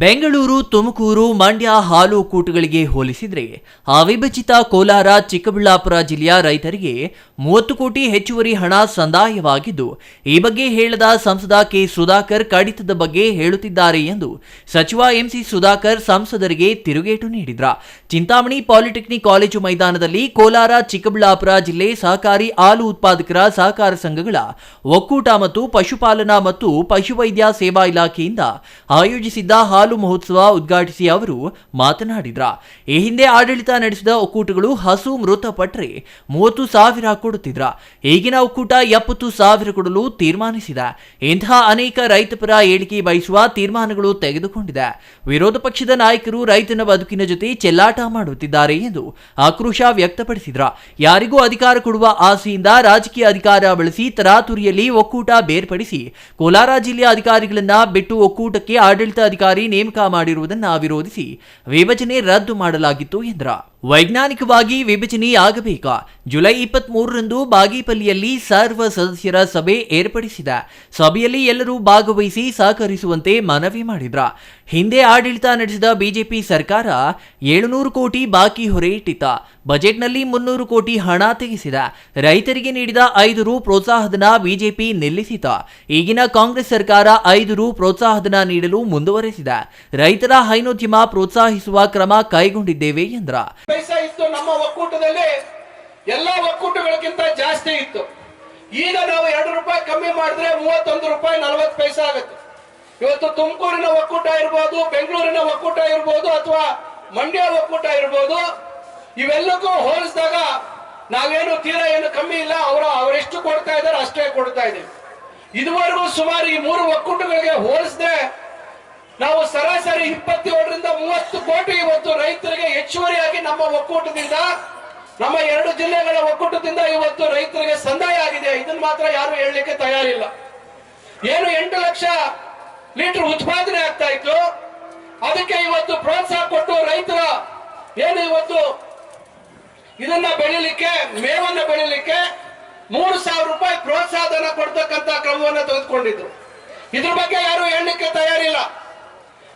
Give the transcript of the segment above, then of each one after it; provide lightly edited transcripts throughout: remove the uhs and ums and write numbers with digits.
ಬೆಂಗಳೂರು, ತುಮಕೂರು, ಮಂಡ್ಯ ಹಾಲು ಒಕ್ಕೂಟಗಳಿಗೆ ಹೋಲಿಸಿದರೆ ಅವಿಭಜಿತ ಕೋಲಾರ, ಚಿಕ್ಕಬಳ್ಳಾಪುರ ಜಿಲ್ಲೆಯ ರೈತರಿಗೆ 30 ಕೋಟಿ ಹೆಚ್ಚುವರಿ ಹಣ ಸಂದಾಯವಾಗಿದ್ದು, ಈ ಬಗ್ಗೆ ಹೇಳದ ಸಂಸದ ಕೆ ಸುಧಾಕರ್ ಕಡಿತದ ಬಗ್ಗೆ ಹೇಳುತ್ತಿದ್ದಾರೆ ಎಂದು ಸಚಿವ ಎಂಸಿ ಸುಧಾಕರ್ ಸಂಸದರಿಗೆ ತಿರುಗೇಟು ನೀಡಿದ್ರ. ಚಿಂತಾಮಣಿ ಪಾಲಿಟೆಕ್ನಿಕ್ ಕಾಲೇಜು ಮೈದಾನದಲ್ಲಿ ಕೋಲಾರ, ಚಿಕ್ಕಬಳ್ಳಾಪುರ ಜಿಲ್ಲೆ ಸಹಕಾರಿ ಹಾಲು ಉತ್ಪಾದಕರ ಸಹಕಾರ ಸಂಘಗಳ ಒಕ್ಕೂಟ ಮತ್ತು ಪಶುಪಾಲನಾ ಮತ್ತು ಪಶುವೈದ್ಯ ಸೇವಾ ಇಲಾಖೆಯಿಂದ ಆಯೋಜಿಸಿದ್ದ ಹಾಲು ಮಹೋತ್ಸವ ಉದ್ಘಾಟಿಸಿ ಅವರು ಮಾತನಾಡಿದ್ರ. ಈ ಹಿಂದೆ ಆಡಳಿತ ನಡೆಸಿದ ಒಕ್ಕೂಟಗಳು ಹಸು ಮೃತಪಟ್ಟರೆ 30,000 ಕೊಡುತ್ತಿದ್ರ. ಈಗಿನ ಒಕ್ಕೂಟ 70,000 ಕೊಡಲು ತೀರ್ಮಾನಿಸಿದೆ. ಇಂತಹ ಅನೇಕ ರೈತಪರ ಏಳಿಗೆ ಬಯಸುವ ತೀರ್ಮಾನಗಳು ತೆಗೆದುಕೊಂಡಿದೆ. ವಿರೋಧ ಪಕ್ಷದ ನಾಯಕರು ರೈತನ ಬದುಕಿನ ಜೊತೆ ಚೆಲ್ಲಾಟ ಮಾಡುತ್ತಿದ್ದಾರೆ ಎಂದು ಆಕ್ರೋಶ ವ್ಯಕ್ತಪಡಿಸಿದ್ರ. ಯಾರಿಗೂ ಅಧಿಕಾರ ಕೊಡುವ ಆಸೆಯಿಂದ ರಾಜಕೀಯ ಅಧಿಕಾರ ಬಳಸಿ ತರಾತುರಿಯಲ್ಲಿ ಒಕ್ಕೂಟ ಬೇರ್ಪಡಿಸಿ ಕೋಲಾರ ಜಿಲ್ಲೆಯ ಅಧಿಕಾರಿಗಳನ್ನ ಬಿಟ್ಟು ಒಕ್ಕೂಟಕ್ಕೆ ಆಡಳಿತ ಅಧಿಕಾರಿ ನೇಮಕ ಮಾಡಿರುವುದನ್ನು ವಿರೋಧಿಸಿ ವಿಭಜನೆ ರದ್ದು ಮಾಡಲಾಗಿತ್ತು ಎಂದ್ರ. ವೈಜ್ಞಾನಿಕವಾಗಿ ವಿಭಜನೆ ಆಗಬೇಕಾ? ಜುಲೈ 23ರಂದು ಬಾಗೇಪಲ್ಲಿಯಲ್ಲಿ ಸರ್ವ ಸದಸ್ಯರ ಸಭೆ ಏರ್ಪಡಿಸಿದೆ. ಸಭೆಯಲ್ಲಿ ಎಲ್ಲರೂ ಭಾಗವಹಿಸಿ ಸಹಕರಿಸುವಂತೆ ಮನವಿ ಮಾಡಿದ್ರ. ಹಿಂದೆ ಆಡಳಿತ ನಡೆಸಿದ ಬಿಜೆಪಿ ಸರ್ಕಾರ 700 ಕೋಟಿ ಬಾಕಿ ಹೊರೆ ಇಟ್ಟಿತ್ತ. ಬಜೆಟ್ನಲ್ಲಿ 300 ಕೋಟಿ ಹಣ ತೆಗೆಸಿದ. ರೈತರಿಗೆ ನೀಡಿದ 5 ರು ಪ್ರೋತ್ಸಾಹಧನ ಬಿಜೆಪಿ ನಿಲ್ಲಿಸಿತ. ಈಗಿನ ಕಾಂಗ್ರೆಸ್ ಸರ್ಕಾರ 5 ರು ಪ್ರೋತ್ಸಾಹಧನ ನೀಡಲು ಮುಂದುವರೆಸಿದೆ. ರೈತರ ಹೈನೋದ್ಯಮ ಪ್ರೋತ್ಸಾಹಿಸುವ ಕ್ರಮ ಕೈಗೊಂಡಿದ್ದೇವೆ ಎಂದ್ರ. ನಮ್ಮ ಒಕ್ಕೂಟದಲ್ಲಿ ಎಲ್ಲ ಒಕ್ಕೂಟಗಳಿಗಿಂತ ಜಾಸ್ತಿ ಇತ್ತು. ಈಗ ನಾವು 2 ರೂಪಾಯಿ ಕಮ್ಮಿ ಮಾಡಿದ್ರೆ 31 ರೂಪಾಯಿ 40 ಪೈಸೆ ಆಗುತ್ತೆ. ಇವತ್ತು ತುಮಕೂರಿನ ಒಕ್ಕೂಟ ಇರ್ಬೋದು, ಬೆಂಗಳೂರಿನ ಒಕ್ಕೂಟ ಇರ್ಬೋದು, ಅಥವಾ ಮಂಡ್ಯ ಒಕ್ಕೂಟ ಇರ್ಬೋದು, ಇವೆಲ್ಲಕ್ಕೂ ಹೋಲಿಸಿದಾಗ ನಾವೇನು ತೀರಾ ಏನು ಕಮ್ಮಿ ಇಲ್ಲ. ಅವರೆಷ್ಟು ಕೊಡ್ತಾ ಇದ್ದಾರೆ ಅಷ್ಟೇ ಕೊಡ್ತಾ ಇದ್ದೀವಿ. ಇದುವರೆಗೂ ಸುಮಾರು ಈ 3 ಒಕ್ಕೂಟಗಳಿಗೆ ಹೋಲಿಸಿದ್ರೆ ನಾವು ಸರಾಸರಿ 27ರಿಂದ 30 ಕೋಟಿ ಇವತ್ತು ರೈತರಿಗೆ ಹೆಚ್ಚುವರಿಯಾಗಿ ನಮ್ಮ ಒಕ್ಕೂಟದಿಂದ, ನಮ್ಮ 2 ಜಿಲ್ಲೆಗಳ ಒಕ್ಕೂಟದಿಂದ ಇವತ್ತು ರೈತರಿಗೆ ಸಂದಾಯ ಆಗಿದೆ. ಇದನ್ನ ಮಾತ್ರ ಯಾರು ಹೇಳಲಿಕ್ಕೆ ತಯಾರಿಲ್ಲ. ಏನು 8 ಲಕ್ಷ ಲೀಟರ್ ಉತ್ಪಾದನೆ ಆಗ್ತಾ ಇತ್ತು, ಅದಕ್ಕೆ ಇವತ್ತು ಪ್ರೋತ್ಸಾಹ ಕೊಟ್ಟು ರೈತರ ಏನು ಇವತ್ತು ಇದನ್ನ ಬೆಳಿಲಿಕ್ಕೆ, ಮೇವನ್ನ ಬೆಳಿಲಿಕ್ಕೆ 3,000 ರೂಪಾಯಿ ಪ್ರೋತ್ಸಾಹಧನ ಕೊಡ್ತಕ್ಕಂತ ಕ್ರಮವನ್ನು ತೆಗೆದುಕೊಂಡಿದ್ರು. ಇದ್ರ ಬಗ್ಗೆ ಯಾರು ಹೇಳಲಿಕ್ಕೆ ತಯಾರಿಲ್ಲ.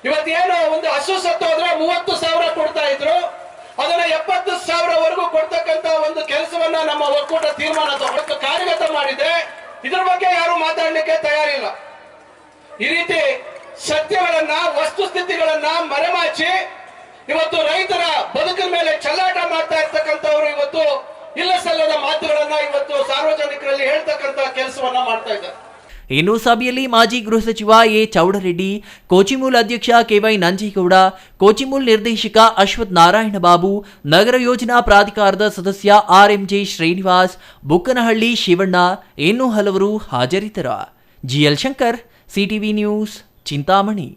ಇವತ್ತೇನು ಒಂದು ಹಸು ಸತ್ತೋದ್ರೆ 30,000 ಕೊಡ್ತಾ ಇದ್ರು, ಅದನ್ನ 70,000ವರೆಗೂ ಕೊಡ್ತಕ್ಕಂತ ಒಂದು ಕೆಲಸವನ್ನ ನಮ್ಮ ಒಕ್ಕೂಟ ತೀರ್ಮಾನ ತಗೊಂಡು ಕಾರ್ಯಗತ ಮಾಡಿದೆ. ಇದ್ರ ಬಗ್ಗೆ ಯಾರು ಮಾತಾಡ್ಲಿಕ್ಕೆ ತಯಾರಿಲ್ಲ. ಈ ರೀತಿ ಸತ್ಯಗಳನ್ನ, ವಸ್ತುಸ್ಥಿತಿಗಳನ್ನ ಮರೆಮಾಚಿ ಇವತ್ತು ರೈತರ ಬದುಕಿನ ಮೇಲೆ ಚೆಲ್ಲಾಟ ಮಾಡ್ತಾ ಇರ್ತಕ್ಕಂಥವ್ರು ಇವತ್ತು ಇಲ್ಲ ಸಲ್ಲದ ಮಾತುಗಳನ್ನ ಇವತ್ತು ಸಾರ್ವಜನಿಕರಲ್ಲಿ ಹೇಳ್ತಕ್ಕಂತ ಕೆಲಸವನ್ನ ಮಾಡ್ತಾ ಇದ್ದಾರೆ. ಇನ್ನು ಸಭೆಯಲ್ಲಿ ಮಾಜಿ ಗೃಹ ಸಚಿವ ಎ ಚೌಡರೆಡ್ಡಿ, ಕೋಚಿಮೂಲ್ ಅಧ್ಯಕ್ಷ ಕೆವೈ ನಂಜೇಗೌಡ, ಕೋಚಿಮೂಲ್ ನಿರ್ದೇಶಕ ಅಶ್ವಥ್ ನಾರಾಯಣ ಬಾಬು, ನಗರ ಯೋಜನಾ ಪ್ರಾಧಿಕಾರದ ಸದಸ್ಯ ಆರ್ಎಂಜೆ ಶ್ರೀನಿವಾಸ್, ಬುಕ್ಕನಹಳ್ಳಿ ಶಿವಣ್ಣ, ಇನ್ನೂ ಹಲವರು ಹಾಜರಿದ್ದರು. GL Shankar, CTV news, Chintamani.